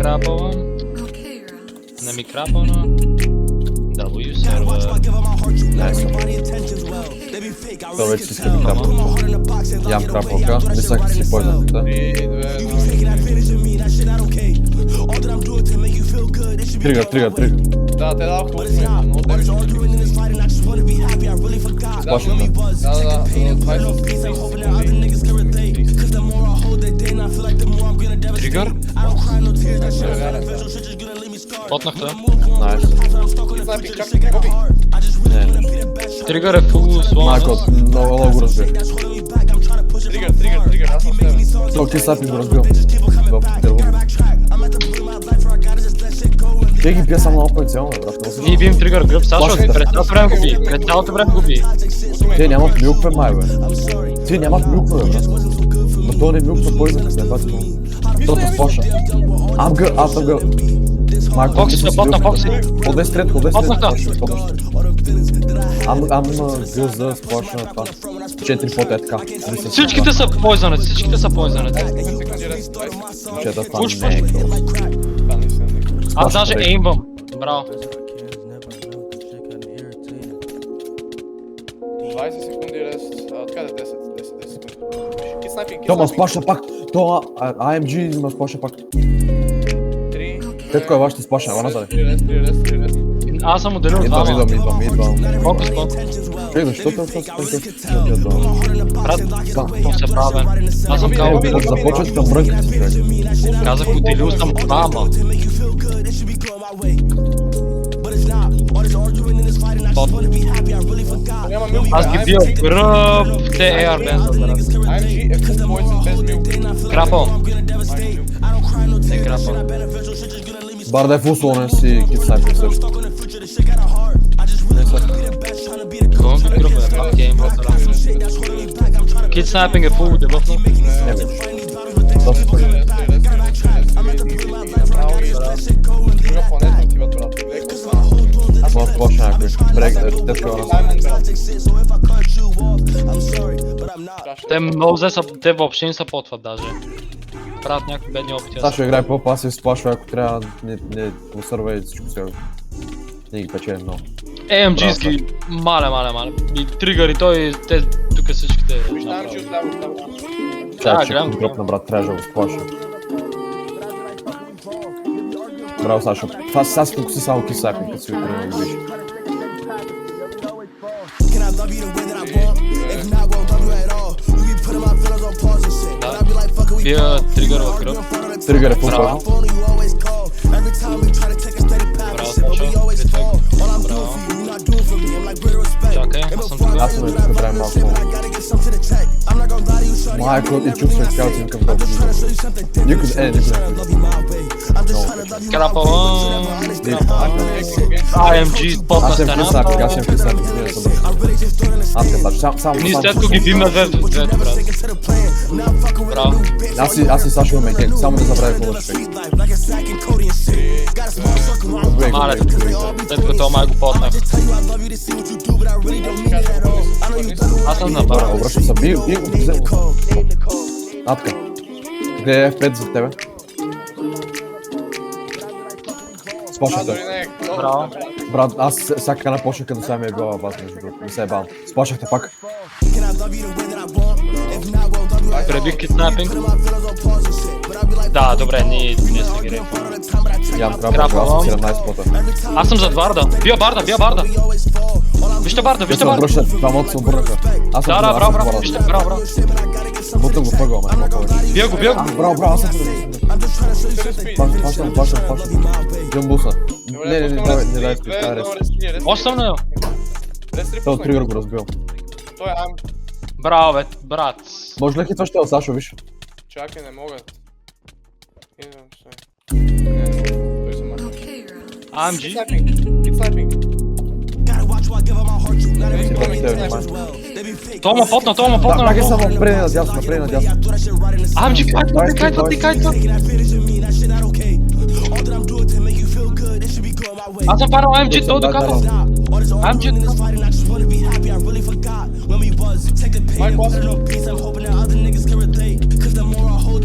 krapovo. Ne mi krapovo. W server. To već si skrbi krapovka. Jam krapovka, visak si poznat, da? Trigger. Da, te dao klub me, no Spašaj me. Da, 20 Trigger? Potnah to. Nice. Sniping, čak, kopi. Ne. Trigger je full svom. Marko, logu razbio. Trigger, ja sam sve. To ti sniping go razbio. Теги пия само на опън цяло, брат. Ние бием тригър гръб, Сашо, през цялото време губи. През цялото време губи. Те нямат милкве, май, бе. Те нямат милкве, бе, брат. Но то не е милкве, поизък, с небата. Тото споша. Аз съм гъл. Фокси се, ботна Фокси. Ходей стрет. Ботнаха. Ам гъл за споша на това. 4 пота е така. Всичките са пойзанеци, Че да това Пуш, не е гъл. Аз даже еймвам. Браво. 20 секунди рест, откъде 10 секунди. Кит снайпинг, То ма спаша пак. То AMG ма спаша пак. 3. Тетко е вашите спаша, ела назад. 3 рест. Аз съм отделил двама. Идвам. Фокус. Защо те са Брат, то се правя. Аз съм кал. започват да мрънкат си, човек. Казах, отделил съм двама. Аз ги бил гръб, те AR бенза. AMG е full poison без милк. Крапо. Не крапо. Барда е фул слонен си кит снайпер също. Кон би гръб е, пак гейм вътре. Кит снайпинг е фул дебъфно. Не виж. Доста пъти. Друга планета отиват, брат. Леко са. Аз мога да почна някой. Брек, тетко е назад. Те много взе са, те въобще не са потват даже. Правят някакви бедни опити. Сашо играе по-пасив, сплашва, ако трябва не посърва и всичко сега. Не ги печели много. AMG-ски, мале. И тригър и той, те тук всичките... Виж AMG отляво. Чакай, че гледам. дропна, брат, трябва да го сплаша. Браво, Сашо. Това сега си тук си само кит снайпинг, като си го тренирал да виж. Бия тригър в гръб. Тригър е фул Браво. слонен. Браво, Сашо. Браво. Чакай, аз съм тук. Аз съм тук, трябва малко много. Майко, и чух се така отивам към дълго. Никъде. Крапава. AMG с потна Аз съм стена. кит снайпинг, Аз съм само. Ние след като ги биме двете, брат. Браво. Аз и Сашо имаме генг, само не забравяй какво ще пек. Мале, след като май го потнах. Аз съм на бара. Обръщам се, бий го, взем го. Атка. Къде е F5 за тебе? Спочна те. Браво. Брат, аз всяка една почна като сега ми е била база между другото, не се е бавам. Спочнахте пак. Пребих кит снайпинг. Да, добре, ние се ги Ям крапа, аз съм 17 пота. Аз съм зад барда. Бия барда. Вижте барда. Те се обръщат, двамата се обърнаха. Аз съм Да, браво. Вижте, браво. Бутам го въгъл, ме няма повече. Бия го. Браво, аз съм пашам. Джам буса. Не, дай спи, дай рез. Още съм на него. Той тригър го разбил. Той е AMG. Браво, бе, брат. Може ли хитваш тел, Сашо, виж? Чакай, не мога. Идвам, стой. Той се махна. AMG. Кит снайпинг. Тома потна. Браге само напред надясно. AMG, кайтва. Аз съм парал AMG, той докапал. AMG. Майко,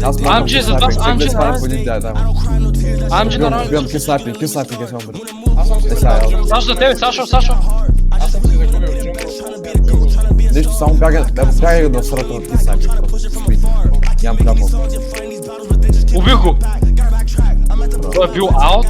аз Аз Амджи, kill зад вас, sniping. Амджи, Чек да народ. по един дай. Амджи на район. Убивам kill sniping, аз съм бъде. Аз съм си Е, загубил сега, джунгъл. Сашо за тебе, Сашо. Аз съм си загубил джунгъл. Нищо, само бягай до сърата на kill sniping. просто. Спи. Нямам капал. Убих го. Той е бил аут.